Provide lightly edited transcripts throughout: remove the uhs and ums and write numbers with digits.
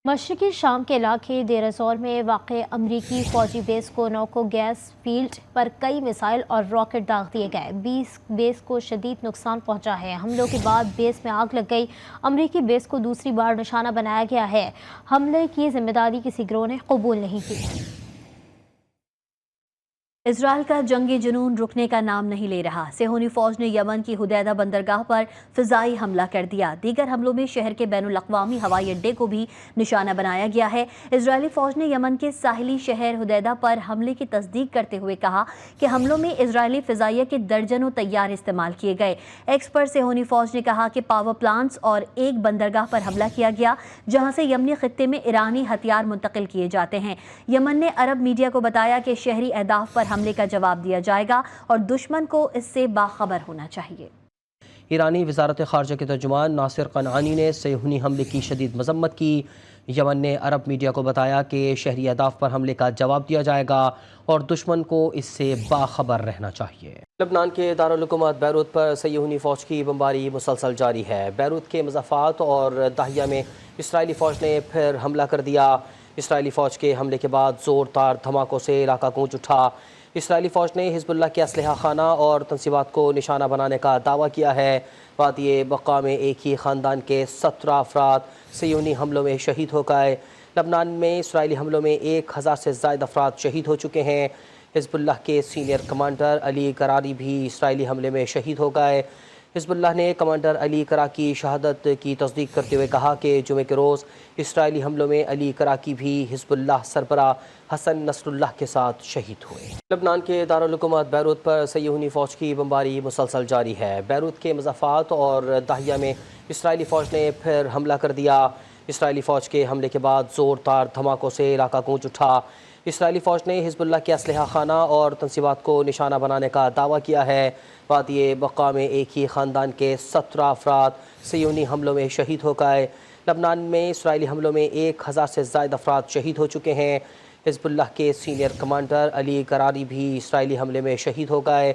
مشرقی شام کے علاقے دیر الزور میں واقع امریکی فوجی بیس کونوکو گیس فیلڈ پر کئی میزائل اور راکٹ داغ دیے گئے۔ بیس کو شدید نقصان پہنچا ہے۔ حملوں کے بعد بیس میں آگ لگ گئی۔ امریکی بیس کو دوسری بار نشانہ بنایا گیا ہے۔ حملے کی ذمہ داری کسی گروہ نے قبول نہیں کی۔ اسرائیل کا جنگی جنون رکنے کا نام نہیں لے رہا۔ صہیونی فوج نے یمن کی حدیدہ بندرگاہ پر فضائی حملہ کر دیا۔ دیگر حملوں میں شہر کے بین الاقوامی ہوائی اڈے کو بھی نشانہ بنایا گیا ہے۔ اسرائیلی فوج نے یمن کے ساحلی شہر حدیدہ پر حملے کی تصدیق کرتے ہوئے کہا کہ حملوں میں اسرائیلی فضائیہ کے درجنوں طیارے استعمال کیے گئے۔ ایکس پر صہیونی فوج نے کہا کہ پاور پلانٹس اور ایک بندرگاہ پر حملہ کیا گیا جہاں سے یمنی خطے میں ایرانی ہتھیار منتقل کیے جاتے ہیں۔ یمن نے عرب میڈیا کو بتایا کہ شہری اہداف پر حملے کا جواب دیا جائے گا اور دشمن کو اس سے باخبر ہونا چاہیے۔ ایرانی وزارت خارجہ کے ترجمان ناصر قنعانی نے صہیونی حملے کی شدید مذمت کی۔ یمن نے عرب میڈیا کو بتایا کہ شہری اہداف پر حملے کا جواب دیا جائے گا اور دشمن کو اس سے باخبر رہنا چاہیے۔ لبنان کے دارالحکومت بیروت پر صہیونی فوج کی بمباری مسلسل جاری ہے۔ بیروت کے مضافات اور داہیہ میں اسرائیلی فوج نے پھر حملہ کر دیا۔ اسرائیلی فوج کے حملے کے بعد زوردار دھماکوں سے علاقہ گونج اٹھا۔ اسرائیلی فوج نے حزب اللہ کے اسلحہ خانہ اور تنصیبات کو نشانہ بنانے کا دعویٰ کیا ہے۔ وادی بقا میں ایک ہی خاندان کے 17 افراد صہیونی حملوں میں شہید ہو گئے۔ لبنان میں اسرائیلی حملوں میں 1000 سے زائد افراد شہید ہو چکے ہیں۔ حزب اللہ کے سینئر کمانڈر علی کراری بھی اسرائیلی حملے میں شہید ہو گئے۔ حزب اللہ نے کمانڈر علی کرا کی شہادت کی تصدیق کرتے ہوئے کہا کہ جمعے کے روز اسرائیلی حملوں میں علی کراکی بھی حزب اللہ سربراہ حسن نصر اللہ کے ساتھ شہید ہوئے۔ لبنان کے دارالحکومت بیروت پر صہیونی فوج کی بمباری مسلسل جاری ہے۔ بیروت کے مضافات اور داہیہ میں اسرائیلی فوج نے پھر حملہ کر دیا۔ اسرائیلی فوج کے حملے کے بعد زوردار دھماکوں سے علاقہ گونج اٹھا۔ اسرائیلی فوج نے حزب اللہ کے اسلحہ خانہ اور تنصیبات کو نشانہ بنانے کا دعویٰ کیا ہے۔ وادی بقا میں ایک ہی خاندان کے 17 افراد صہیونی حملوں میں شہید ہو گئے۔ لبنان میں اسرائیلی حملوں میں 1000 سے زائد افراد شہید ہو چکے ہیں۔ حزب اللہ کے سینئر کمانڈر علی کراری بھی اسرائیلی حملے میں شہید ہو گئے۔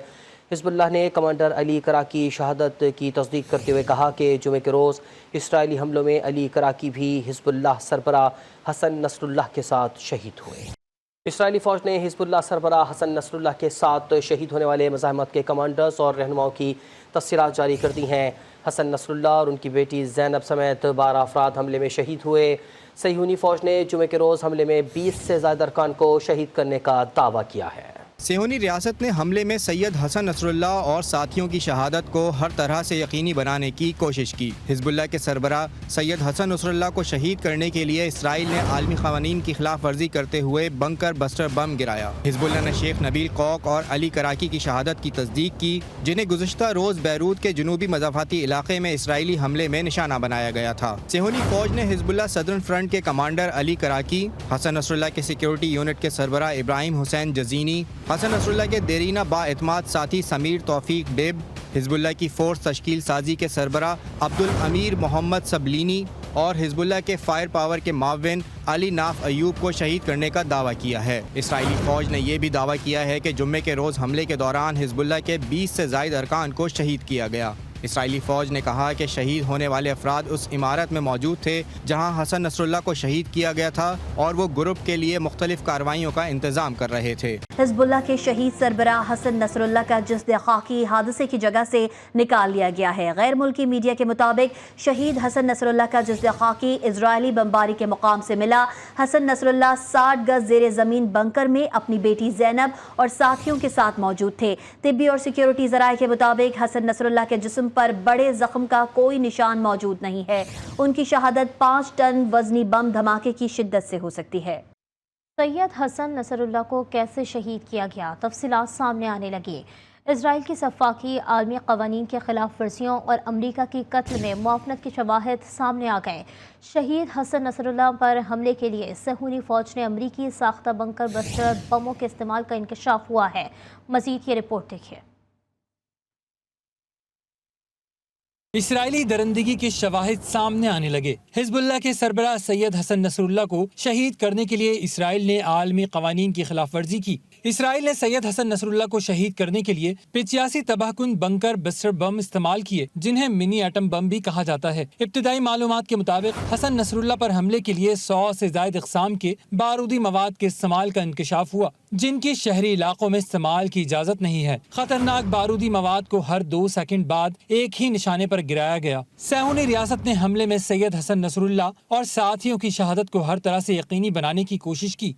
حزب اللہ نے کمانڈر علی کرا کی شہادت کی تصدیق کرتے ہوئے کہا کہ جمعے کے روز اسرائیلی حملوں میں علی کراکی بھی حزب اللہ سربراہ حسن نصر اللہ کے ساتھ شہید ہوئے۔ اسرائیلی فوج نے حزب اللہ سربراہ حسن نصر اللہ کے ساتھ شہید ہونے والے مزاحمت کے کمانڈرز اور رہنماؤں کی تفصیلات جاری کر دی ہیں۔ حسن نصر اللہ اور ان کی بیٹی زینب سمیت 12 افراد حملے میں شہید ہوئے۔ صہیونی فوج نے جمعے کے روز حملے میں 20 سے زائد ارکان کو شہید کرنے کا دعویٰ کیا ہے۔ صہیونی ریاست نے حملے میں سید حسن نصر اللہ اور ساتھیوں کی شہادت کو ہر طرح سے یقینی بنانے کی کوشش کی۔ حزب اللہ کے سربراہ سید حسن نصر اللہ کو شہید کرنے کے لیے اسرائیل نے عالمی قوانین کی خلاف ورزی کرتے ہوئے بنکر بسٹر بم گرایا۔ حزب اللہ نے شیخ نبیل قوق اور علی کراکی کی شہادت کی تصدیق کی، جنہیں گزشتہ روز بیروت کے جنوبی مضافاتی علاقے میں اسرائیلی حملے میں نشانہ بنایا گیا تھا۔ صہیونی فوج نے حزب اللہ صدرن فرنٹ کے کمانڈر علی کراکی، حسن نصر اللہ کے سیکیورٹی یونٹ کے سربراہ ابراہیم حسین جزینی، حسن نصر اللہ کے دیرینہ با اعتماد ساتھی سمیر توفیق ڈیب، حزب اللہ کی فورس تشکیل سازی کے سربراہ عبدالامیر محمد سبلینی اور حزب اللہ کے فائر پاور کے معاون علی ناف ایوب کو شہید کرنے کا دعویٰ کیا ہے۔ اسرائیلی فوج نے یہ بھی دعویٰ کیا ہے کہ جمعے کے روز حملے کے دوران حزب اللہ کے 20 سے زائد ارکان کو شہید کیا گیا۔ اسرائیلی فوج نے کہا کہ شہید ہونے والے افراد اس عمارت میں موجود تھے جہاں حسن نصر اللہ کو شہید کیا گیا تھا اور وہ گروپ کے لیے مختلف کارروائیوں کا انتظام کر رہے تھے۔ حزب اللہ کے شہید سربراہ حسن نصر اللہ کا جسد خاکی حادثے کی جگہ سے نکال لیا گیا ہے۔ غیر ملکی میڈیا کے مطابق شہید حسن نصر اللہ کا جسد خاکی اسرائیلی بمباری کے مقام سے ملا۔ حسن نصر اللہ 60 گز زیر زمین بنکر میں اپنی بیٹی زینب اور ساتھیوں کے ساتھ موجود تھے۔ طبی اور سیکیورٹی ذرائع کے مطابق حسن نصر اللہ کے جسم پر بڑے زخم کا کوئی نشان موجود نہیں ہے۔ ان کی شہادت 5 ٹن وزنی بم دھماکے کی شدت سے ہو سکتی ہے۔ سید حسن نصر اللہ کو کیسے شہید کیا گیا، تفصیلات سامنے آنے لگی۔ اسرائیل کی سفاکی، عالمی قوانین کے خلاف ورزیوں اور امریکہ کی قتل میں معاونت کے شواہد سامنے آ گئے۔ شہید حسن نصر اللہ پر حملے کے لیے صہیونی فوج نے امریکی ساختہ بنکر بسٹر بموں کے استعمال کا انکشاف ہوا ہے۔ مزید یہ رپورٹ دیکھیے۔ اسرائیلی درندگی کے شواہد سامنے آنے لگے۔ حزب اللہ کے سربراہ سید حسن نصر اللہ کو شہید کرنے کے لیے اسرائیل نے عالمی قوانین کی خلاف ورزی کی۔ اسرائیل نے سید حسن نصراللہ کو شہید کرنے کے لیے 85 تباہ کن بنکر بسٹر بم استعمال کیے، جنہیں منی ایٹم بم بھی کہا جاتا ہے۔ ابتدائی معلومات کے مطابق حسن نصراللہ پر حملے کے لیے 100 سے زائد اقسام کے بارودی مواد کے استعمال کا انکشاف ہوا، جن کی شہری علاقوں میں استعمال کی اجازت نہیں ہے۔ خطرناک بارودی مواد کو ہر 2 سیکنڈ بعد ایک ہی نشانے پر گرایا گیا۔ صہیونی ریاست نے حملے میں سید حسن نصراللہ اور ساتھیوں کی شہادت کو ہر طرح سے یقینی بنانے کی کوشش کی۔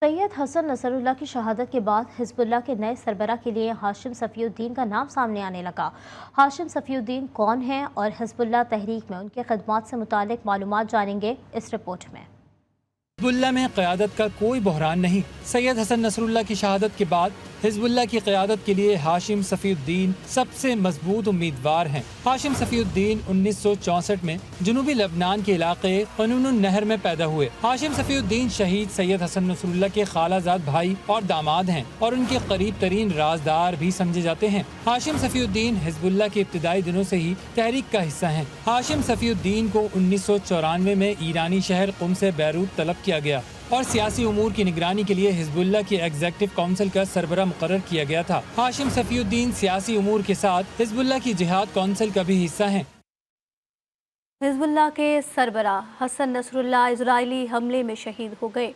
سید حسن نصراللہ کی شہادت کے بعد حزب اللہ کے نئے سربراہ کے لیے ہاشم صفی الدین کا نام سامنے آنے لگا۔ ہاشم صفی الدین کون ہیں اور حزب اللہ تحریک میں ان کے خدمات سے متعلق معلومات جانیں گے اس رپورٹ میں۔ حزب اللہ میں قیادت کا کوئی بحران نہیں۔ سید حسن نصراللہ کی شہادت کے بعد حزب اللہ کی قیادت کے لیے ہاشم صفی الدین سب سے مضبوط امیدوار ہیں۔ ہاشم صفی الدین 1964 میں جنوبی لبنان کے علاقے قنون النہر میں پیدا ہوئے۔ ہاشم صفی الدین شہید سید حسن نصراللہ کے خالہ زاد بھائی اور داماد ہیں اور ان کے قریب ترین رازدار بھی سمجھے جاتے ہیں۔ ہاشم صفی الدین حزب اللہ کے ابتدائی دنوں سے ہی تحریک کا حصہ ہیں۔ ہاشم صفی الدین کو 1994 میں ایرانی شہر قم سے بیروت طلب کیا گیا اور سیاسی امور کی نگرانی کے لیے حزب اللہ کی ایگزیکٹو کونسل کا سربراہ مقرر کیا گیا تھا۔ ہاشم صفی الدین سیاسی امور کے ساتھ حزب اللہ کی جہاد کونسل کا بھی حصہ ہیں۔ حزب اللہ کے سربراہ حسن نصراللہ اسرائیلی حملے میں شہید ہو گئے۔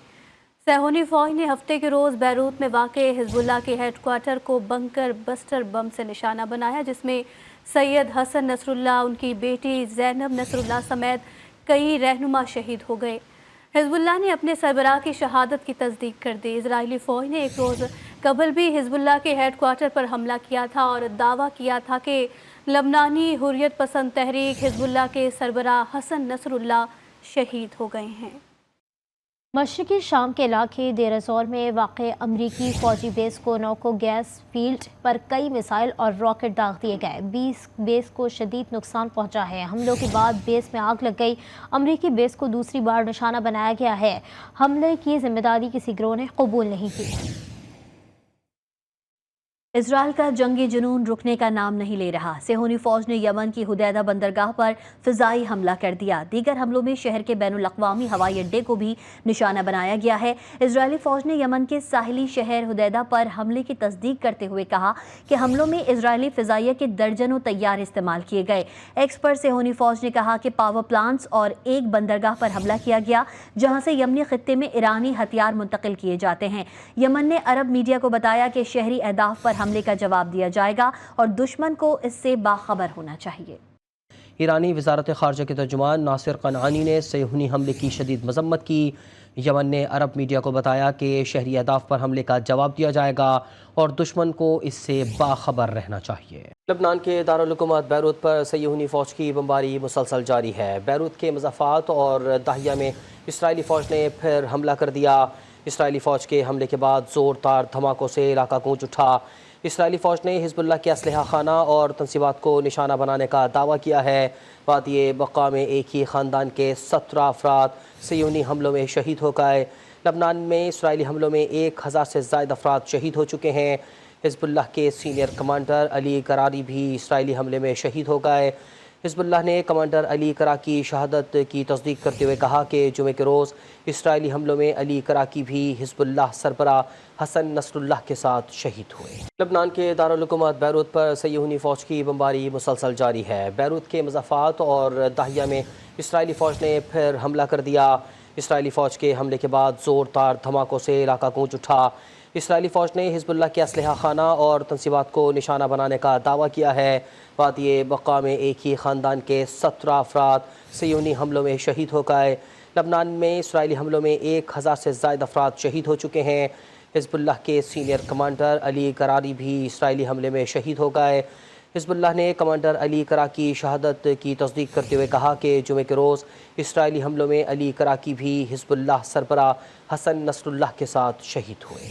صہیونی فوج نے ہفتے کے روز بیروت میں واقع حزب اللہ کے ہیڈ کوارٹر کو بنکر بسٹر بم سے نشانہ بنایا، جس میں سید حسن نصراللہ، ان کی بیٹی زینب نصراللہ سمیت کئی رہنما شہید ہو گئے۔ حزب اللہ نے اپنے سربراہ کی شہادت کی تصدیق کر دی۔ اسرائیلی فوج نے ایک روز قبل بھی حزب اللہ کے ہیڈ کوارٹر پر حملہ کیا تھا اور دعویٰ کیا تھا کہ لبنانی حریت پسند تحریک حزب اللہ کے سربراہ حسن نصراللہ شہید ہو گئے ہیں۔ مشرقی شام کے علاقے دیر الزور میں واقع امریکی فوجی بیس کو نوکو گیس فیلڈ پر کئی میزائل اور راکٹ داغ دیے گئے۔ 20 بیس کو شدید نقصان پہنچا ہے۔ حملوں کے بعد بیس میں آگ لگ گئی۔ امریکی بیس کو دوسری بار نشانہ بنایا گیا ہے۔ حملے کی ذمہ داری کسی گروہ نے قبول نہیں کی۔ اسرائیل کا جنگی جنون رکنے کا نام نہیں لے رہا۔ صہیونی فوج نے یمن کی حدیدہ بندرگاہ پر فضائی حملہ کر دیا۔ دیگر حملوں میں شہر کے بین الاقوامی ہوائی اڈے کو بھی نشانہ بنایا گیا ہے۔ اسرائیلی فوج نے یمن کے ساحلی شہر حدیدہ پر حملے کی تصدیق کرتے ہوئے کہا کہ حملوں میں اسرائیلی فضائیہ کے درجنوں طیارے استعمال کیے گئے۔ ایکس پر صہیونی فوج نے کہا کہ پاور پلانٹس اور ایک بندرگاہ پر حملہ کیا گیا، جہاں سے یمنی خطے میں ایرانی ہتھیار منتقل کیے جاتے ہیں۔ یمن نے عرب میڈیا کو بتایا کہ شہری اہداف پر حملے کا جواب دیا جائے گا اور دشمن کو اس سے باخبر ہونا چاہیے۔ ایرانی وزارت خارجہ کے ترجمان ناصر قنعانی نے صہیونی حملے کی شدید مذمت کی۔ یمن نے عرب میڈیا کو بتایا کہ شہری اہداف پر حملے کا جواب دیا جائے گا اور دشمن کو اس سے باخبر رہنا چاہیے۔ لبنان کے دارالحکومت بیروت پر صہیونی فوج کی بمباری مسلسل جاری ہے۔ بیروت کے مضافات اور داہیہ میں اسرائیلی فوج نے پھر حملہ کر دیا۔ اسرائیلی فوج کے حملے کے بعد زوردار دھماکوں سے علاقہ گونج اٹھا۔ اسرائیلی فوج نے حزب اللہ کے اسلحہ خانہ اور تنصیبات کو نشانہ بنانے کا دعویٰ کیا ہے۔ وادی بقا میں ایک ہی خاندان کے 17 افراد صہیونی حملوں میں شہید ہو گئے۔ لبنان میں اسرائیلی حملوں میں 1000 سے زائد افراد شہید ہو چکے ہیں۔ حزب اللہ کے سینئر کمانڈر علی کراری بھی اسرائیلی حملے میں شہید ہو گئے۔ حزب اللہ نے کمانڈر علی کرا کی شہادت کی تصدیق کرتے ہوئے کہا کہ جمعے کے روز اسرائیلی حملوں میں علی کراکی بھی حزب اللہ سربراہ حسن نصراللہ کے ساتھ شہید ہوئے۔ لبنان کے دارالحکومت بیروت پر صہیونی فوج کی بمباری مسلسل جاری ہے۔ بیروت کے مضافات اور داہیہ میں اسرائیلی فوج نے پھر حملہ کر دیا۔ اسرائیلی فوج کے حملے کے بعد زوردار دھماکوں سے علاقہ گونج اٹھا۔ اسرائیلی فوج نے حزب اللہ کے اسلحہ خانہ اور تنصیبات کو نشانہ بنانے کا دعویٰ کیا ہے۔ وادی بقا میں ایک ہی خاندان کے 17 افراد صہیونی حملوں میں شہید ہو گئے۔ لبنان میں اسرائیلی حملوں میں 1000 سے زائد افراد شہید ہو چکے ہیں۔ حزب اللہ کے سینئر کمانڈر علی کراری بھی اسرائیلی حملے میں شہید ہو گئے۔ حزب اللہ نے کمانڈر علی کرا کی شہادت کی تصدیق کرتے ہوئے کہا کہ جمعے کے روز اسرائیلی حملوں میں علی کراکی بھی حزب اللہ سربراہ حسن نصراللہ کے ساتھ شہید ہوئے۔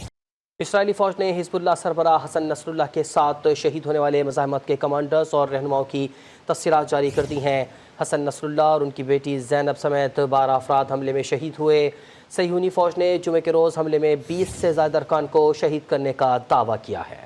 اسرائیلی فوج نے حزب اللہ سربراہ حسن نصراللہ کے ساتھ شہید ہونے والے مزاحمت کے کمانڈرز اور رہنماؤں کی تفصیلات جاری کر دی ہیں۔ حسن نصراللہ اور ان کی بیٹی زینب سمیت 12 افراد حملے میں شہید ہوئے۔ صہیونی فوج نے جمعے کے روز حملے میں 20 سے زائد ارکان کو شہید کرنے کا دعویٰ کیا ہے۔